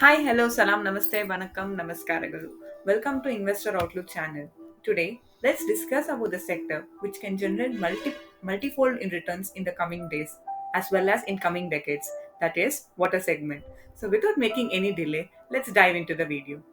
Hi, hello, salam, namaste, vanakkam, namaskaragal. Welcome to Investor Outlook channel. Today, let's discuss about the sector which can generate multifold in returns in the coming days as well as in coming decades. That is water segment. So, without making any delay, let's dive into the video.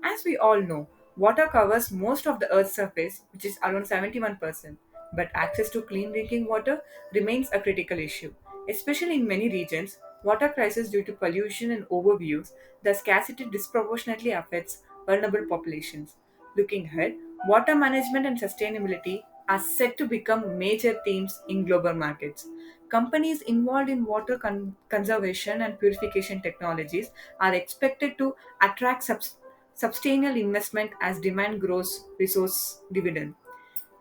As we all know, water covers most of the Earth's surface, which is around 71%, but access to clean drinking water remains a critical issue. Especially in many regions, water crisis due to pollution and overuse, the scarcity disproportionately affects vulnerable populations. Looking ahead, water management and sustainability are set to become major themes in global markets. Companies involved in water conservation and purification technologies are expected to attract substantial investment as demand grows resource dividend.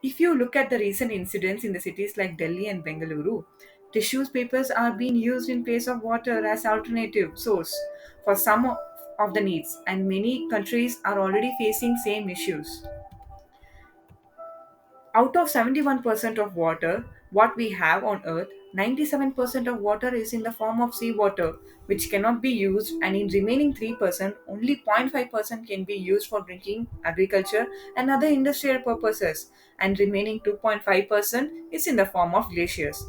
If you look at the recent incidents in the cities like Delhi and Bengaluru, tissues papers are being used in place of water as alternative source for some of the needs, and many countries are already facing same issues. Out of 71% of water, what we have on Earth, 97% of water is in the form of seawater, which cannot be used, and in remaining 3%, only 0.5% can be used for drinking, agriculture, and other industrial purposes, and remaining 2.5% is in the form of glaciers.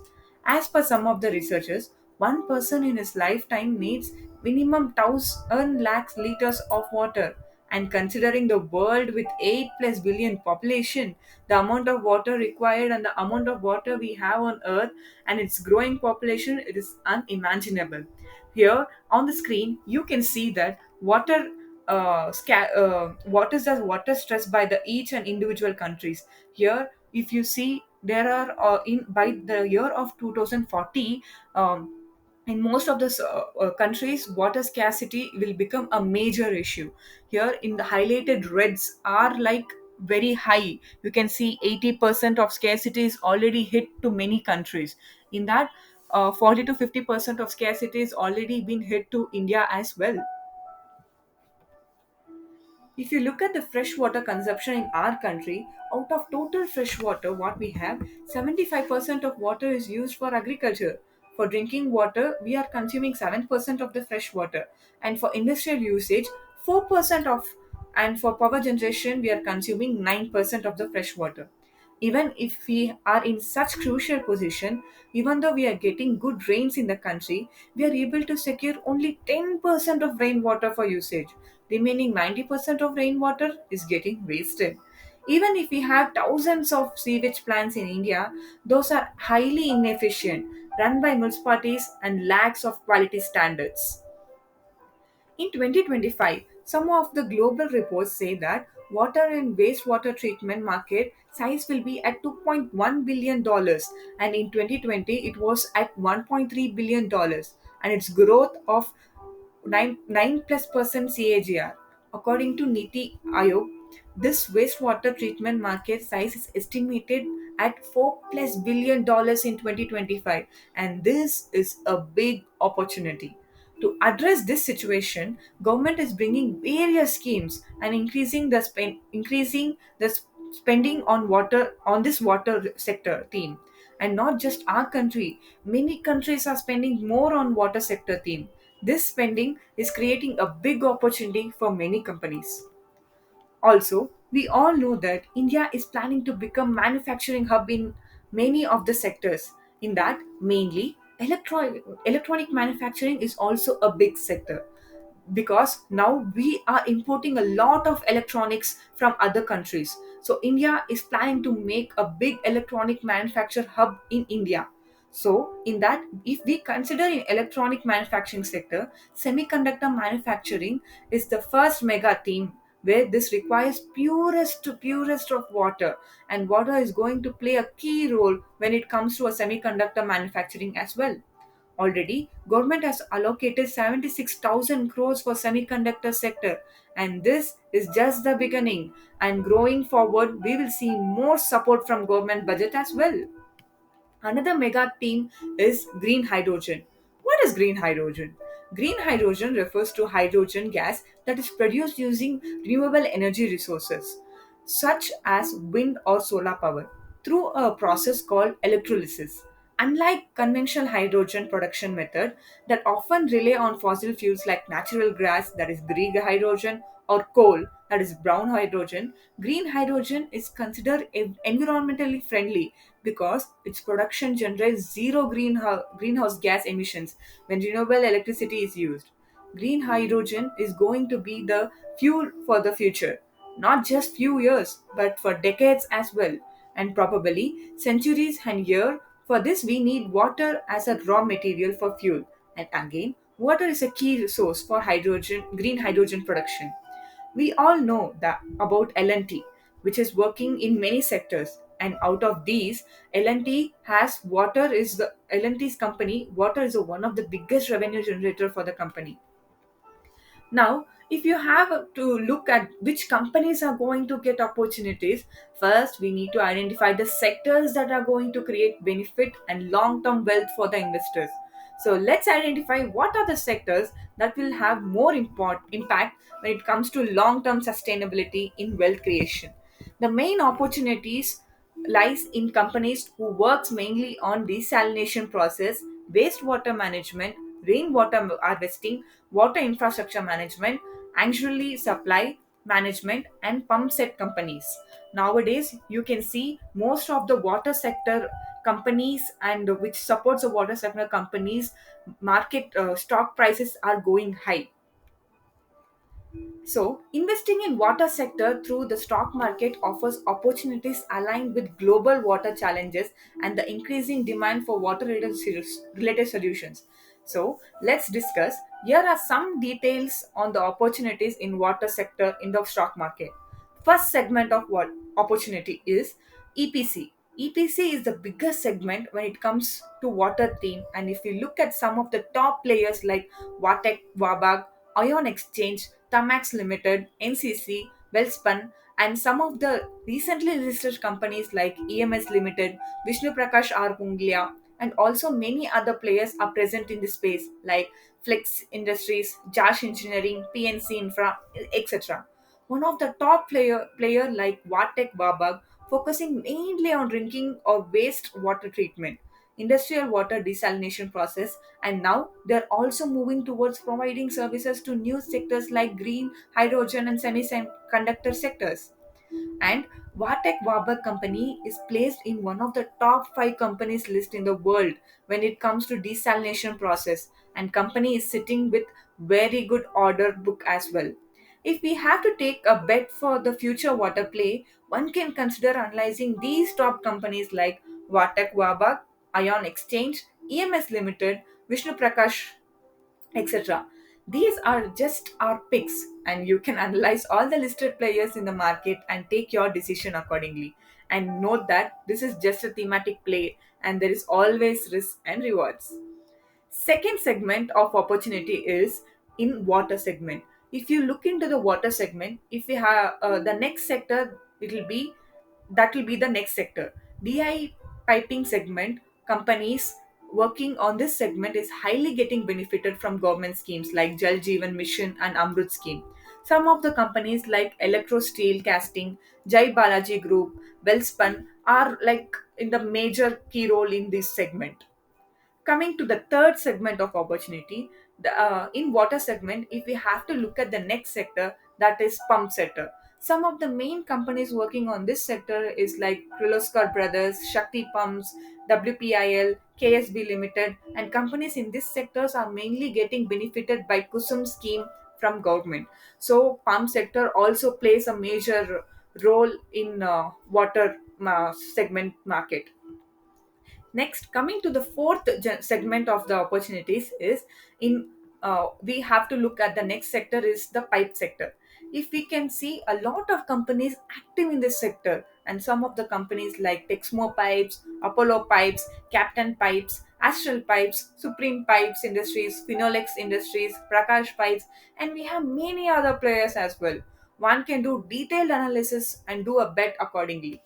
As per some of the researchers, one person in his lifetime needs minimum 1,000 lakhs liters of water, and considering the world with 8 plus billion population, the amount of water required and the amount of water we have on earth and its growing population, it is unimaginable. Here on the screen you can see that what is the water stress by the each and individual countries. Here if you see there are in by the year of 2040, in most of the countries water scarcity will become a major issue. Here in the highlighted reds are like very high. You can see 80% of scarcity is already hit to many countries. In that, 40 to 50% of scarcity is already been hit to India as well. If you look at the freshwater consumption in our country, out of total freshwater, what we have, 75% of water is used for agriculture. For drinking water, we are consuming 7% of the fresh water. And for industrial usage, 4% of, and for power generation, we are consuming 9% of the fresh water. Even if we are in such crucial position, even though we are getting good rains in the country, we are able to secure only 10% of rainwater for usage. Remaining 90% of rainwater is getting wasted. Even if we have thousands of sewage plants in India, those are highly inefficient, run by municipalities and lacks of quality standards. In 2025, some of the global reports say that water and wastewater treatment market size will be at $2.1 billion dollars, and in 2020 it was at $1.3 billion dollars, and its growth of 9 plus percent CAGR. According to Niti Aayog, this wastewater treatment market size is estimated at 4 plus billion dollars in 2025, and this is a big opportunity. To address this situation, government is bringing various schemes and increasing the spending on water on this water sector theme. And not just our country, many countries are spending more on water sector theme. This spending is creating a big opportunity for many companies. Also, we all know that India is planning to become manufacturing hub in many of the sectors. In that, mainly electronic manufacturing is also a big sector, because now we are importing a lot of electronics from other countries. So India is planning to make a big electronic manufacture hub in India. So in that, if we consider in electronic manufacturing sector, semiconductor manufacturing is the first mega theme where this requires purest of water, and water is going to play a key role when it comes to a semiconductor manufacturing as well. Already, government has allocated 76,000 crores for semiconductor sector, and this is just the beginning. And growing forward, we will see more support from government budget as well. Another mega theme is green hydrogen. What is green hydrogen? Green hydrogen refers to hydrogen gas that is produced using renewable energy resources, such as wind or solar power, through a process called electrolysis. Unlike conventional hydrogen production method that often rely on fossil fuels like natural gas, that is green hydrogen, or coal, that is brown hydrogen, green hydrogen is considered environmentally friendly because its production generates zero greenhouse gas emissions when renewable electricity is used. Green hydrogen is going to be the fuel for the future, not just few years, but for decades as well, and probably centuries and years. For this, we need water as a raw material for fuel. And again, water is a key resource for green hydrogen production. We all know that about L&T, which is working in many sectors. And out of these, L&T has water is the L&T's company. Water is one of the biggest revenue generator for the company. Now, if you have to look at which companies are going to get opportunities, first we need to identify the sectors that are going to create benefit and long term wealth for the investors. So, let's identify what are the sectors that will have more impact when it comes to long term sustainability in wealth creation. The main opportunities lies in companies who works mainly on desalination process, wastewater management, rainwater harvesting, water infrastructure management, auxiliary supply management, and pump set companies. Nowadays, you can see most of the water sector companies and which supports the water sector companies market stock prices are going high. So, investing in water sector through the stock market offers opportunities aligned with global water challenges and the increasing demand for water related solutions. So, let's discuss. Here are some details on the opportunities in water sector in the stock market. First segment of what opportunity is EPC. EPC is the biggest segment when it comes to water theme, and if you look at some of the top players like Vatek, Wabag, Ion Exchange, Tamax Limited, NCC, Wellspun, and some of the recently listed companies like EMS Limited, Vishnu Prakash R. Punglia, and also many other players are present in this space like Flex Industries, Josh Engineering, PNC Infra, etc. One of the top player like Vatek Babag, focusing mainly on drinking or waste water treatment, industrial water desalination process, and now they're also moving towards providing services to new sectors like green, hydrogen, and semiconductor sectors. And Vatek Wabak company is placed in one of the top 5 companies list in the world when it comes to desalination process, and company is sitting with very good order book as well. If we have to take a bet for the future water play, one can consider analyzing these top companies like Vatek Wabak, Ion Exchange, EMS Limited, Vishnu Prakash, etc. These are just our picks, and you can analyze all the listed players in the market and take your decision accordingly. And note that this is just a thematic play, and there is always risk and rewards. Second segment of opportunity is in water segment. If you look into the water segment, if we have the next sector, it will be that will be the next sector. DI piping segment companies working on this segment is highly getting benefited from government schemes like Jal Jeevan Mission and Amrut scheme. Some of the companies like Electro Steel Casting, Jai Balaji Group, Wellspun are like in the major key role in this segment. Coming to the third segment of opportunity, in water segment, if we have to look at the next sector, that is pump sector. Some of the main companies working on this sector is like Kirloskar Brothers, Shakti Pumps, WPIL, KSB Limited, and companies in this sectors are mainly getting benefited by Kusum scheme from government. So pump sector also plays a major role in water segment market. Next, coming to the fourth segment of the opportunities is in we have to look at the next sector is the pipe sector. If we can see a lot of companies active in this sector, and some of the companies like Texmo Pipes, Apollo Pipes, Captain Pipes, Astral Pipes, Supreme Pipes Industries, Phenolex Industries, Prakash Pipes, and we have many other players as well. One can do detailed analysis and do a bet accordingly.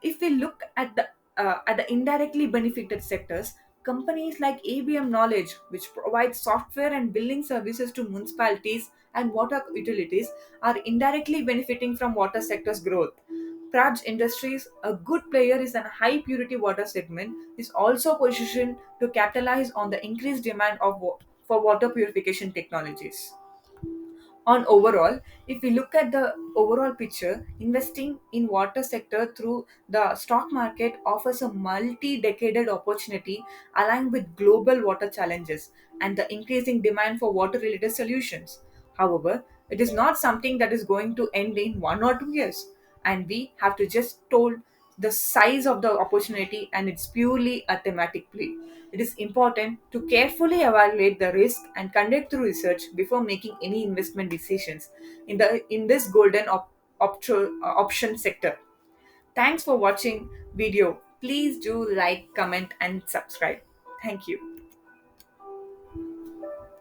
If we look at the indirectly benefited sectors, companies like ABM Knowledge, which provide software and billing services to municipalities and water utilities, are indirectly benefiting from water sector's growth. Praj Industries, a good player is a high purity water segment, is also positioned to capitalize on the increased demand for water purification technologies. On overall, if we look at the overall picture, investing in water sector through the stock market offers a multi-decadal opportunity aligned with global water challenges and the increasing demand for water related solutions. However, it is not something that is going to end in 1 or 2 years, and we have to just told the size of the opportunity, and it's purely a thematic play. It is important to carefully evaluate the risk and conduct through research before making any investment decisions in this golden option sector. Thanks for watching video. Please do like, comment and subscribe. Thank you.